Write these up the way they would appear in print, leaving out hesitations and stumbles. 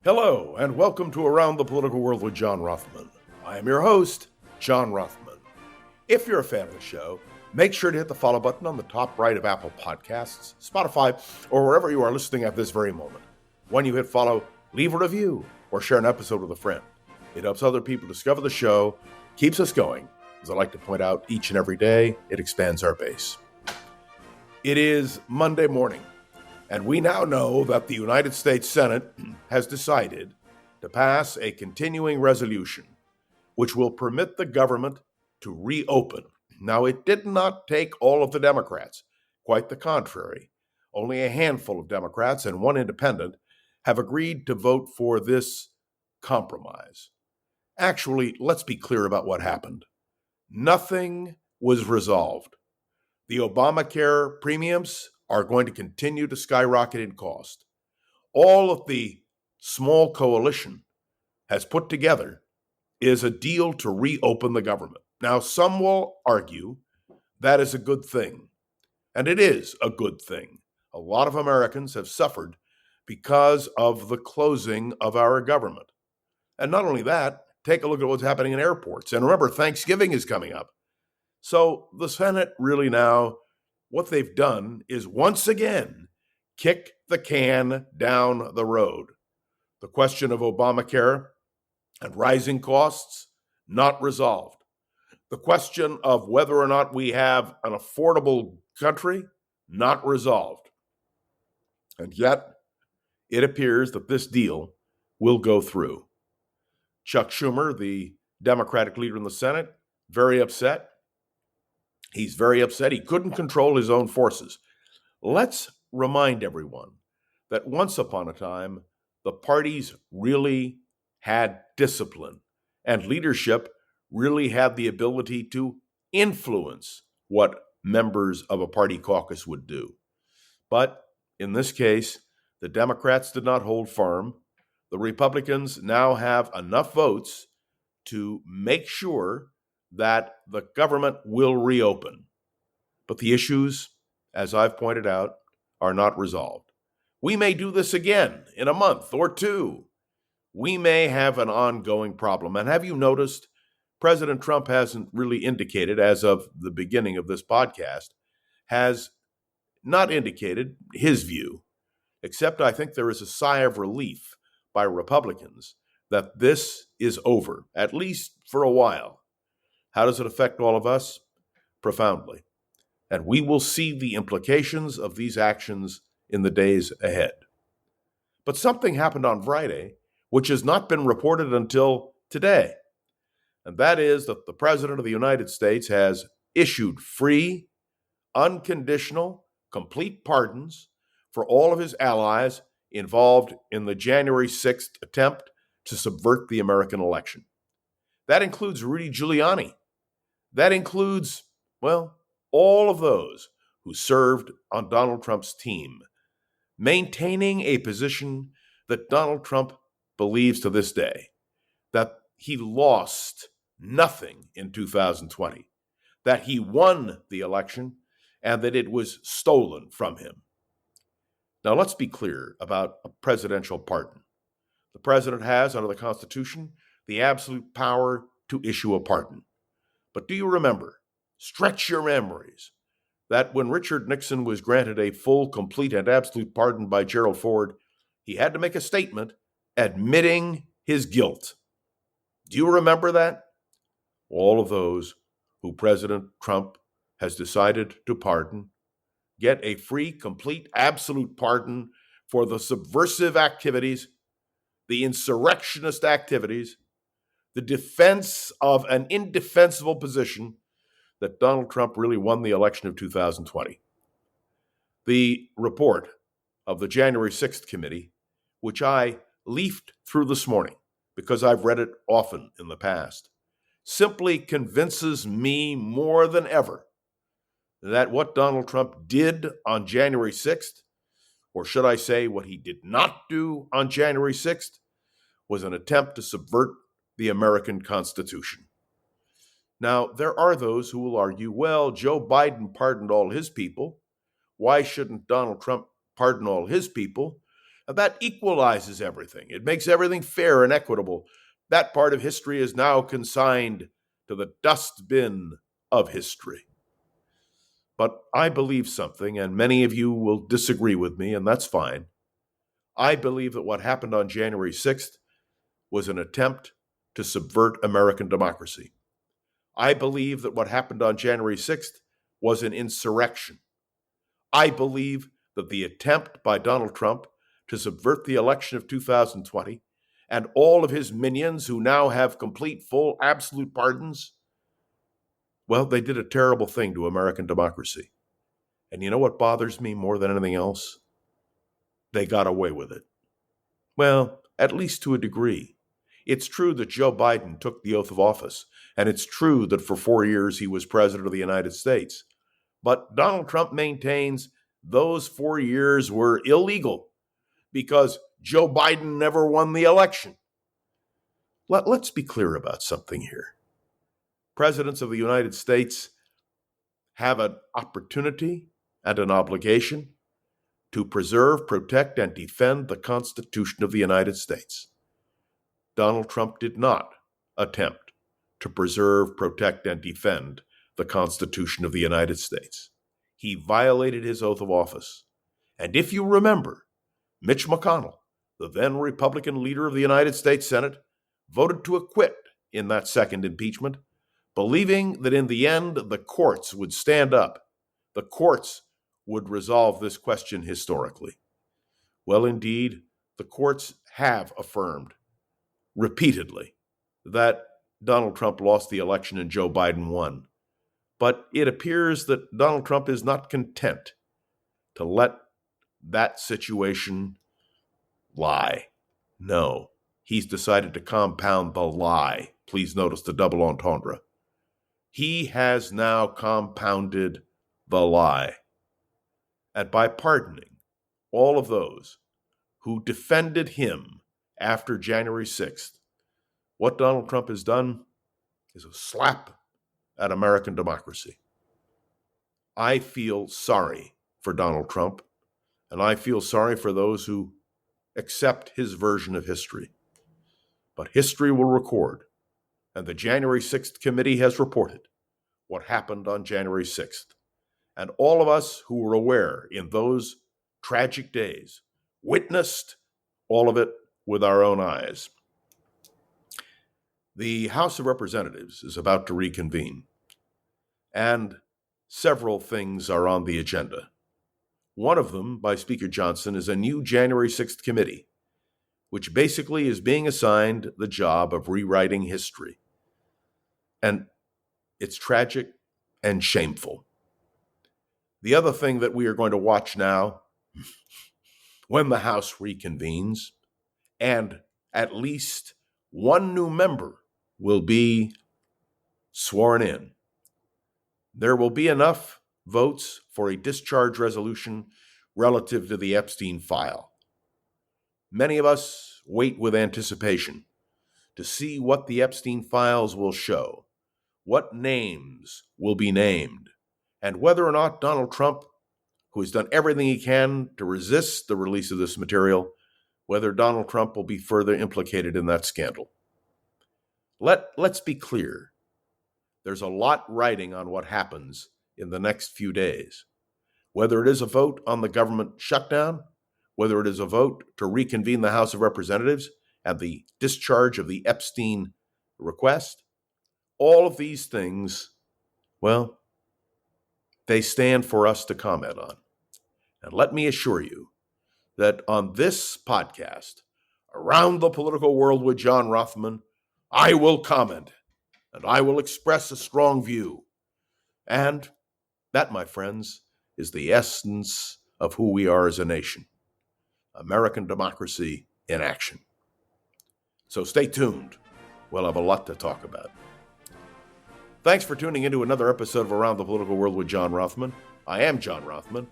Hello, and welcome to Around the Political World with John Rothman. I am your host, John Rothman. If you're a fan of the show, make sure to hit the follow button on the top right of Apple Podcasts, Spotify, or wherever you are listening at this very moment. When you hit follow, leave a review or share an episode with a friend. It helps other people discover the show, keeps us going. As I like to point out each and every day, it expands our base. It is Monday morning. And we now know that the United States Senate has decided to pass a continuing resolution which will permit the government to reopen. Now, it did not take all of the Democrats. Quite the contrary. Only a handful of Democrats and one independent have agreed to vote for this compromise. Actually, let's be clear about what happened. Nothing was resolved. The Obamacare premiums are going to continue to skyrocket in cost. All of the small coalition has put together is a deal to reopen the government. Now, some will argue that is a good thing, and it is a good thing. A lot of Americans have suffered because of the closing of our government. And not only that, take a look at what's happening in airports. And remember, Thanksgiving is coming up. So the Senate really now, what they've done is once again kick the can down the road. The question of Obamacare and rising costs, not resolved. The question of whether or not we have an affordable country, not resolved. And yet, it appears that this deal will go through. Chuck Schumer, the Democratic leader in the Senate, very upset. He's very upset. He couldn't control his own forces. Let's remind everyone that once upon a time, the parties really had discipline, and leadership really had the ability to influence what members of a party caucus would do. But in this case, the Democrats did not hold firm. The Republicans now have enough votes to make sure that the government will reopen. But the issues, as I've pointed out, are not resolved. We may do this again in a month or two. We may have an ongoing problem. And have you noticed, President Trump hasn't really indicated, as of the beginning of this podcast, has not indicated his view, except I think there is a sigh of relief by Republicans that this is over, at least for a while. How does it affect all of us? Profoundly. And we will see the implications of these actions in the days ahead. But something happened on Friday, which has not been reported until today. And that is that the President of the United States has issued free, unconditional, complete pardons for all of his allies involved in the January 6th attempt to subvert the American election. That includes Rudy Giuliani. That includes, all of those who served on Donald Trump's team, maintaining a position that Donald Trump believes to this day, that he lost nothing in 2020, that he won the election, and that it was stolen from him. Now, let's be clear about a presidential pardon. The president has, under the Constitution, the absolute power to issue a pardon. But do you remember, stretch your memories, that when Richard Nixon was granted a full, complete, and absolute pardon by Gerald Ford, he had to make a statement admitting his guilt. Do you remember that? All of those who President Trump has decided to pardon get a free, complete, absolute pardon for the subversive activities, the insurrectionist activities, the defense of an indefensible position that Donald Trump really won the election of 2020. The report of the January 6th committee, which I leafed through this morning because I've read it often in the past, simply convinces me more than ever that what Donald Trump did on January 6th, or should I say what he did not do on January 6th, was an attempt to subvert the American Constitution. Now, there are those who will argue, well, Joe Biden pardoned all his people. Why shouldn't Donald Trump pardon all his people? And that equalizes everything. It makes everything fair and equitable. That part of history is now consigned to the dustbin of history. But I believe something, and many of you will disagree with me, and that's fine. I believe that what happened on January 6th was an attempt to subvert American democracy. I believe that what happened on January 6th was an insurrection. I believe that the attempt by Donald Trump to subvert the election of 2020 and all of his minions who now have complete, full, absolute pardons, well, they did a terrible thing to American democracy. And you know what bothers me more than anything else? They got away with it. Well, at least to a degree. It's true that Joe Biden took the oath of office, and it's true that for 4 years he was president of the United States. But Donald Trump maintains those 4 years were illegal because Joe Biden never won the election. Let's be clear about something here. Presidents of the United States have an opportunity and an obligation to preserve, protect, and defend the Constitution of the United States. Donald Trump did not attempt to preserve, protect, and defend the Constitution of the United States. He violated his oath of office. And if you remember, Mitch McConnell, the then Republican leader of the United States Senate, voted to acquit in that second impeachment, believing that in the end the courts would stand up. The courts would resolve this question historically. Well, indeed, the courts have affirmed repeatedly that Donald Trump lost the election and Joe Biden won. But it appears that Donald Trump is not content to let that situation lie. No, he's decided to compound the lie. Please notice the double entendre. He has now compounded the lie. And by pardoning all of those who defended him after January 6th, what Donald Trump has done is a slap at American democracy. I feel sorry for Donald Trump, and I feel sorry for those who accept his version of history. But history will record, and the January 6th committee has reported what happened on January 6th. And all of us who were aware in those tragic days witnessed all of it with our own eyes. The House of Representatives is about to reconvene, and several things are on the agenda. One of them, by Speaker Johnson, is a new January 6th committee, which basically is being assigned the job of rewriting history. And it's tragic and shameful. The other thing that we are going to watch now, when the House reconvenes, and at least one new member will be sworn in, there will be enough votes for a discharge resolution relative to the Epstein file. Many of us wait with anticipation to see what the Epstein files will show, what names will be named, and whether or not Donald Trump, who has done everything he can to resist the release of this material, whether Donald Trump will be further implicated in that scandal. Let's be clear. There's a lot riding on what happens in the next few days. Whether it is a vote on the government shutdown, whether it is a vote to reconvene the House of Representatives and the discharge of the Epstein request, all of these things, well, they stand for us to comment on. And let me assure you that on this podcast, Around the Political World with John Rothman, I will comment and I will express a strong view. And that, my friends, is the essence of who we are as a nation. American democracy in action. So stay tuned. We'll have a lot to talk about. Thanks for tuning into another episode of Around the Political World with John Rothman. I am John Rothman.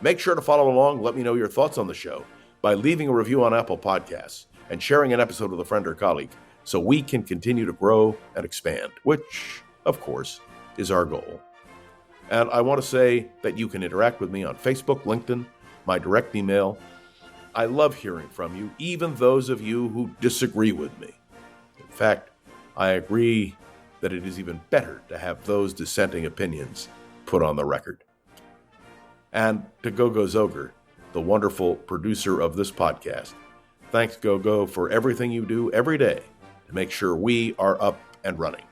Make sure to follow along. Let me know your thoughts on the show by leaving a review on Apple Podcasts and sharing an episode with a friend or colleague so we can continue to grow and expand, which, of course, is our goal. And I want to say that you can interact with me on Facebook, LinkedIn, my direct email, I love hearing from you, even those of you who disagree with me. In fact, I agree that it is even better to have those dissenting opinions put on the record. And to Gogo's Ogre, the wonderful producer of this podcast, thanks, Gogo, for everything you do every day to make sure we are up and running.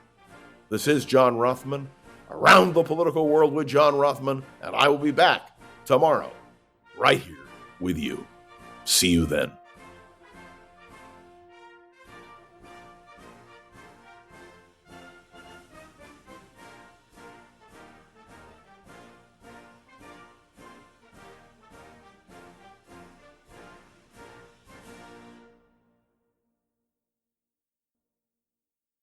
This is John Rothman, Around the Political World with John Rothman, and I will be back tomorrow, right here with you. See you then.